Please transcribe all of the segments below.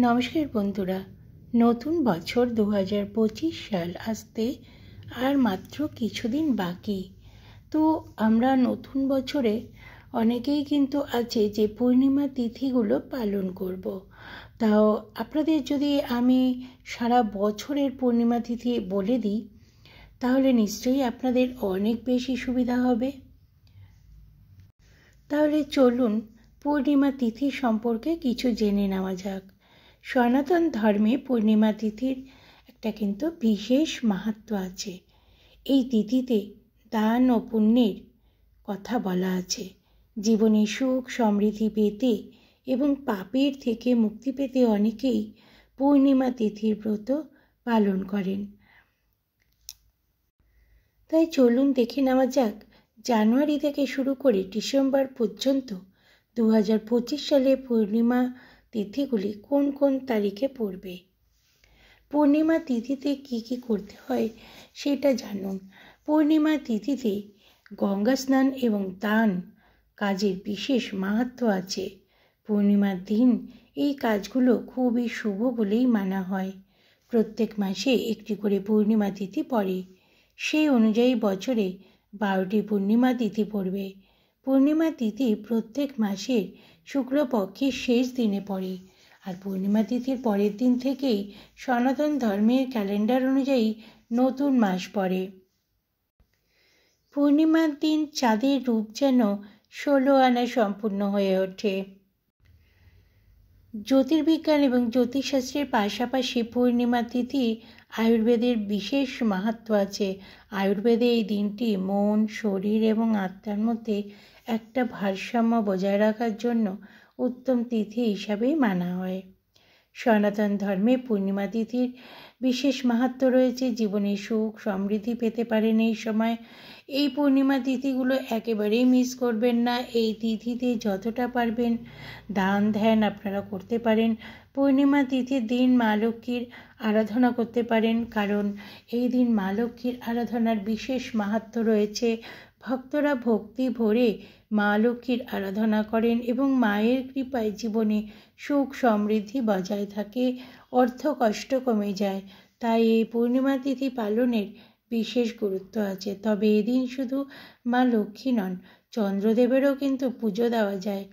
নমস্কার বন্ধুরা, নতুন বছর 2025 সাল আসতে আর মাত্র কিছুদিন বাকি। তো আমরা নতুন বছরে অনেকেই কিন্তু আছে যে পূর্ণিমা তিথিগুলো পালন করব। তাও আপনাদের যদি আমি সারা বছরের পূর্ণিমা তিথি বলে দিই তাহলে নিশ্চয়ই আপনাদের অনেক বেশি সুবিধা হবে। তাহলে চলুন পূর্ণিমা তিথি সম্পর্কে কিছু জেনে নেওয়া যাক। সনাতন ধর্মে পূর্ণিমা তিথির একটা কিন্তু বিশেষ মাহাত্ম্য আছে। এই তিথিতে দান ও পুণ্যের কথা বলা আছে। জীবনে সুখ সমৃদ্ধি পেতে এবং পাপের থেকে মুক্তি পেতে অনেকেই পূর্ণিমা তিথির ব্রত পালন করেন। তাই চলুন দেখে নেওয়া যাক জানুয়ারি থেকে শুরু করে ডিসেম্বর পর্যন্ত 2025 সালে পূর্ণিমা তিথিগুলি কোন কোন তারিখে পড়বে। পূর্ণিমা তিথিতে কি করতে হয় সেটা জানুন। পূর্ণিমা তিথিতে গঙ্গা স্নান এবং দান কাজের বিশেষ মাহাত্ম্য আছে। পূর্ণিমার দিন এই কাজগুলো খুবই শুভ বলেই মানা হয়। প্রত্যেক মাসে একটি করে পূর্ণিমা তিথি পড়ে। সেই অনুযায়ী বছরে 12টি পূর্ণিমা তিথি পড়বে। পূর্ণিমা তিথি প্রত্যেক মাসের শুক্লপক্ষের শেষ দিনে পড়ে। আর পূর্ণিমা তিথির পরের দিন থেকেই সনাতন ধর্মের ক্যালেন্ডার অনুযায়ী নতুন মাস পড়ে। পূর্ণিমার দিন চাঁদের রূপ যেন 16 আনা সম্পূর্ণ হয়ে ওঠে। জ্যোতির্বিজ্ঞান এবং জ্যোতিষশাস্ত্রের পাশাপাশি পূর্ণিমা তিথি আয়ুর্বেদের বিশেষ মাহাত্ম্য আছে। আয়ুর্বেদে এই দিনটি মন, শরীর এবং আত্মার মধ্যে একটা ভারসাম্য বজায় রাখার জন্য উত্তম তিথি হিসাবেই মানা হয়। সনাতন ধর্মে পূর্ণিমা তিথির বিশেষ মাহাত্ম্য রয়েছে। জীবনে সুখ সমৃদ্ধি পেতে পারেন এই সময়। এই পূর্ণিমা তিথিগুলো একেবারেই মিস করবেন না। এই তিথিতে যতটা পারবেন দান ধ্যান আপনারা করতে পারেন। পূর্ণিমা তিথির দিন মা লক্ষ্মীর আরাধনা করতে পারেন, কারণ এই দিন মা লক্ষ্মীর আরাধনার বিশেষ মাহাত্ম্য রয়েছে। ভক্তরা ভক্তি ভরে মা লক্ষ্মীর আরাধনা করেন এবং মায়ের কৃপায় জীবনে সুখ সমৃদ্ধি বজায় থাকে, অর্থ কষ্ট কমে যায়। তাই এই পূর্ণিমা তিথি পালনের বিশেষ গুরুত্ব আছে। তবে এদিন শুধু মা লক্ষ্মী নন, চন্দ্রদেবেরও কিন্তু পুজো দেওয়া যায়।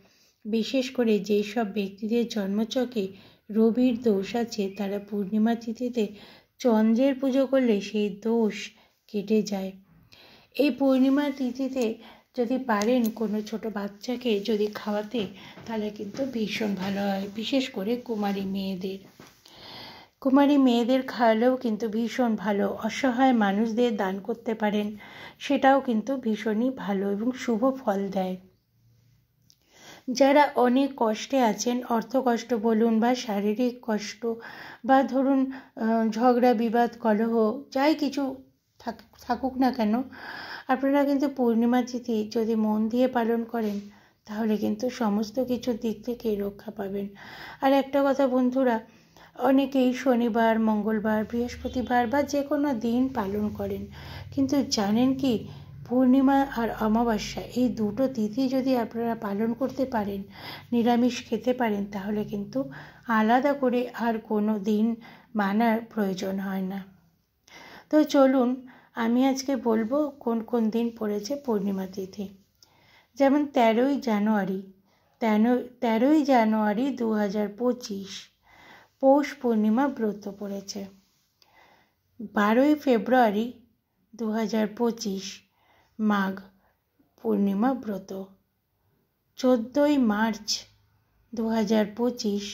বিশেষ করে যেসব ব্যক্তিদের জন্মছকে রবির দোষ আছে তারা পূর্ণিমা তিথিতে চন্দ্রের পুজো করলে সেই দোষ কেটে যায়। এই পূর্ণিমা তিথিতে যদি পারেন কোনো ছোট বাচ্চাকে যদি খাওয়াতে তাহলে কিন্তু ভীষণ ভালো হয়। বিশেষ করে কুমারী মেয়েদের খাওয়ালেও কিন্তু ভীষণ ভালো। অসহায় মানুষদের দান করতে পারেন, সেটাও কিন্তু ভীষণই ভালো এবং শুভ ফল দেয়। যারা অনেক কষ্টে আছেন, অর্থ কষ্ট বলুন বা শারীরিক কষ্ট বা ধরুন ঝগড়া বিবাদ কলহ যাই কিছু থাকুক না কেন, আপনারা কিন্তু পূর্ণিমা তিথি যদি মন দিয়ে পালন করেন তাহলে কিন্তু সমস্ত কিছুর দিক থেকে রক্ষা পাবেন। আর একটা কথা বন্ধুরা, অনেকেই শনিবার, মঙ্গলবার, বৃহস্পতিবার বা যে কোনো দিন পালন করেন, কিন্তু জানেন কি পূর্ণিমা আর অমাবস্যা এই দুটো তিথি যদি আপনারা পালন করতে পারেন, নিরামিষ খেতে পারেন, তাহলে কিন্তু আলাদা করে আর কোনো দিন মানার প্রয়োজন হয় না। তো চলুন আমি আজকে বলবো কোন কোন দিন পড়েছে পূর্ণিমা তিথি। যেমন 13ই জানুয়ারি 2025 পৌষ পূর্ণিমা ব্রত পড়েছে। 12ই ফেব্রুয়ারি 2025 মাঘ পূর্ণিমা ব্রত। 14ই মার্চ 2025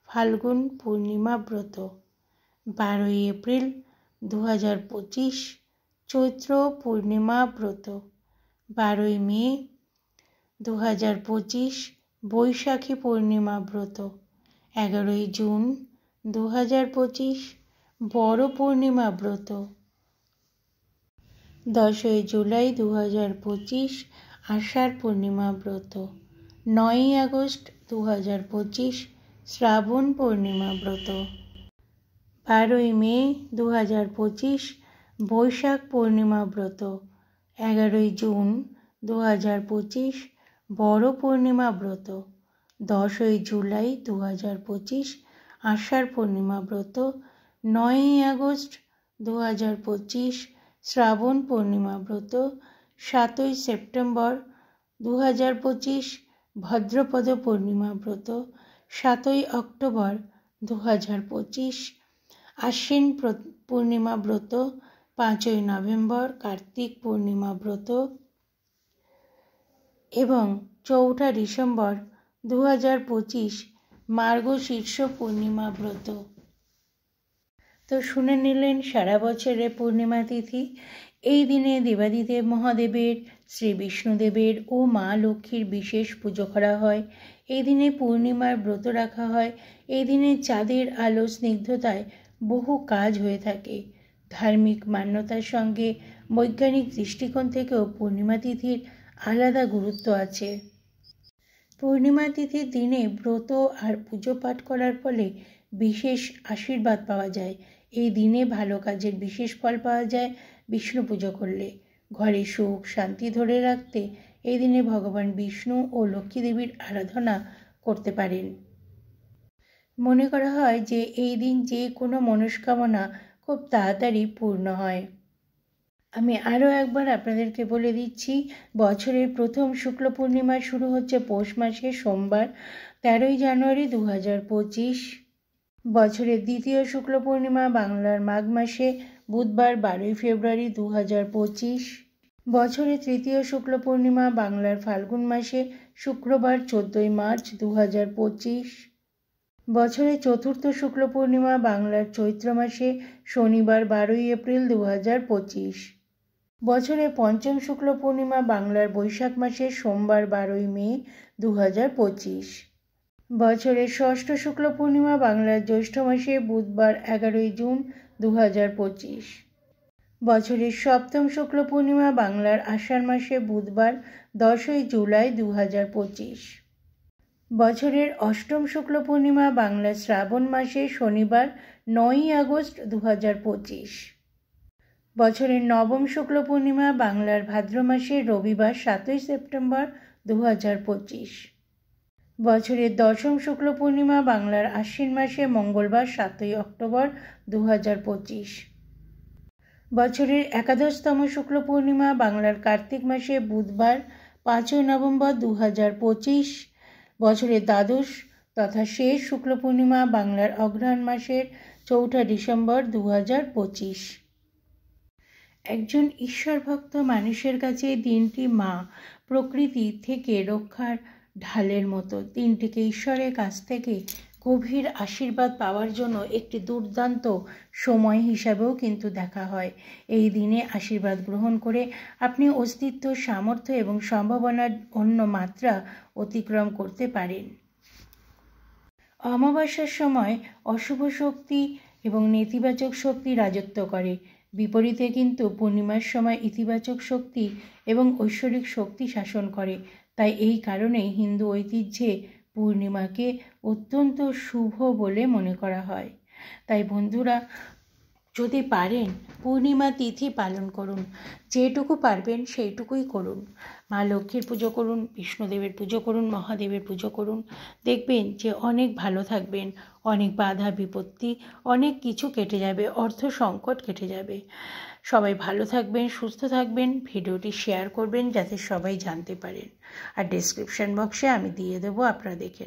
ফাল্গুন পূর্ণিমা ব্রত। 12ই এপ্রিল 2025 চৈত্র পূর্ণিমা ব্রত। 12ই মে 2025 বৈশাখী পূর্ণিমা ব্রত। 11ই জুন 2025 বড় পূর্ণিমা ব্রত। 10ই জুলাই 2025 আষাঢ় পূর্ণিমা ব্রত। 9ই আগস্ট 2025 শ্রাবণ পূর্ণিমা ব্রত। 12ই মে 2025 বৈশাখ পূর্ণিমা ব্রত। 11ই জুন 2025 বড় পূর্ণিমা ব্রত। 10ই জুলাই 2025 আষাঢ় পূর্ণিমা ব্রত, 9ই আগস্ট 2025 শ্রাবণ পূর্ণিমা ব্রত, 7ই সেপ্টেম্বর 2025 ভদ্রপদ পূর্ণিমা ব্রত, 7ই অক্টোবর 2025 আশ্বিন পূর্ণিমা ব্রত, 5ই নভেম্বর কার্তিক পূর্ণিমা ব্রত এবং 4ঠা ডিসেম্বর 2025 মার্গশীর্ষ পূর্ণিমা ব্রত। তো শুনে নিলেন সারা বছরের পূর্ণিমা তিথি। এই দিনে দেবাদিদেব মহাদেবের, শ্রী বিষ্ণুদেবের ও মা লক্ষ্মীর বিশেষ পুজো করা হয়। এই দিনে পূর্ণিমার ব্রত রাখা হয়। এই দিনে চাঁদের আলো স্নিগ্ধতায় বহু কাজ হয়ে থাকে। ধার্মিক মান্যতার সঙ্গে বৈজ্ঞানিক দৃষ্টিকোণ থেকেও পূর্ণিমা তিথির আলাদা গুরুত্ব আছে। পূর্ণিমা তিথির দিনে ব্রত আর পুজো পাঠ করার ফলে বিশেষ আশীর্বাদ পাওয়া যায়। এই দিনে ভালো কাজের বিশেষ ফল পাওয়া যায় বিষ্ণু পুজো করলে। ঘরে সুখ শান্তি ধরে রাখতে এই দিনে ভগবান বিষ্ণু ও লক্ষ্মী দেবীর আরাধনা করতে পারেন। মনে করা হয় যে এই দিন যে কোনো মনস্কামনা খুব তাড়াতাড়ি পূর্ণ হয়। আমি আরও একবার আপনাদেরকে বলে দিচ্ছি, বছরের প্রথম শুক্ল পূর্ণিমা শুরু হচ্ছে পৌষ মাসে সোমবার 13ই জানুয়ারি 2025। বছরের দ্বিতীয় শুক্ল পূর্ণিমা বাংলার মাঘ মাসে বুধবার 12ই ফেব্রুয়ারি 2025। বছরের তৃতীয় শুক্ল পূর্ণিমা বাংলার ফাল্গুন মাসে শুক্রবার 14ই মার্চ 2025। বছরের চতুর্থ শুক্ল পূর্ণিমা বাংলার চৈত্র মাসে শনিবার 12ই এপ্রিল 2025। বছরের পঞ্চম শুক্ল পূর্ণিমা বাংলার বৈশাখ মাসে সোমবার 12ই মে 2025। বছরের ষষ্ঠ শুক্ল পূর্ণিমা বাংলার জ্যৈষ্ঠ মাসে বুধবার 11ই জুন 2025। বছরের সপ্তম শুক্ল পূর্ণিমা বাংলার আষাঢ় মাসে বুধবার 10ই জুলাই 2025। বছরের অষ্টম শুক্ল পূর্ণিমা বাংলার শ্রাবণ মাসে শনিবার 9ই আগস্ট 2025। বছরের নবম শুক্ল পূর্ণিমা বাংলার ভাদ্র মাসে রবিবার 7ই সেপ্টেম্বর 2025। বছরের দশম শুক্ল পূর্ণিমা বাংলার আশ্বিন মাসে মঙ্গলবার 7ই অক্টোবর 2025। বছরের একাদশতম শুক্ল পূর্ণিমা বাংলার কার্তিক মাসে বুধবার 5ই নভেম্বর 2025। বছরের দ্বাদশ তথা শেষ শুক্ল পূর্ণিমা বাংলার অগ্রহায়ণ মাসের 4ঠা ডিসেম্বর 2025। একজন ঈশ্বরভক্ত মানুষের কাছে দিনটি মা প্রকৃতি থেকে রক্ষার ঢালের মতো। দিনটিকে ঈশ্বরের কাছ থেকে গভীর আশীর্বাদ পাওয়ার জন্য একটি দুর্দান্ত সময় হিসাবেও কিন্তু দেখা হয়। এই দিনে আশীর্বাদ গ্রহণ করে আপনি অস্তিত্ব, সামর্থ্য এবং সম্ভাবনার অন্য মাত্রা অতিক্রম করতে পারেন। অমাবস্যার সময় অশুভ শক্তি এবং নেতিবাচক শক্তি রাজত্ব করে। বিপরীতে কিন্তু পূর্ণিমার সময় ইতিবাচক শক্তি এবং ঐশ্বরিক শক্তি শাসন করে। তাই এই কারণেই হিন্দু ঐতিহ্যে পূর্ণিমাকে অত্যন্ত শুভ বলে মনে করা হয়। তাই বন্ধুরা, যদি পারেন পূর্ণিমা তিথি পালন করুন। যেটুকু পারবেন সেইটুকুই করুন। মা লক্ষ্মীর পুজো করুন, বিষ্ণুদেবের পুজো করুন, মহাদেবের পুজো করুন। দেখবেন যে অনেক ভালো থাকবেন, অনেক বাধা বিপত্তি, অনেক কিছু কেটে যাবে, অর্থ সংকট কেটে যাবে। সবাই ভালো থাকবেন, সুস্থ থাকবেন। ভিডিওটি শেয়ার করবেন যাতে সবাই জানতে পারেন। আর ডেসক্রিপশন বক্সে আমি দিয়ে দেবো, আপনারা দেখে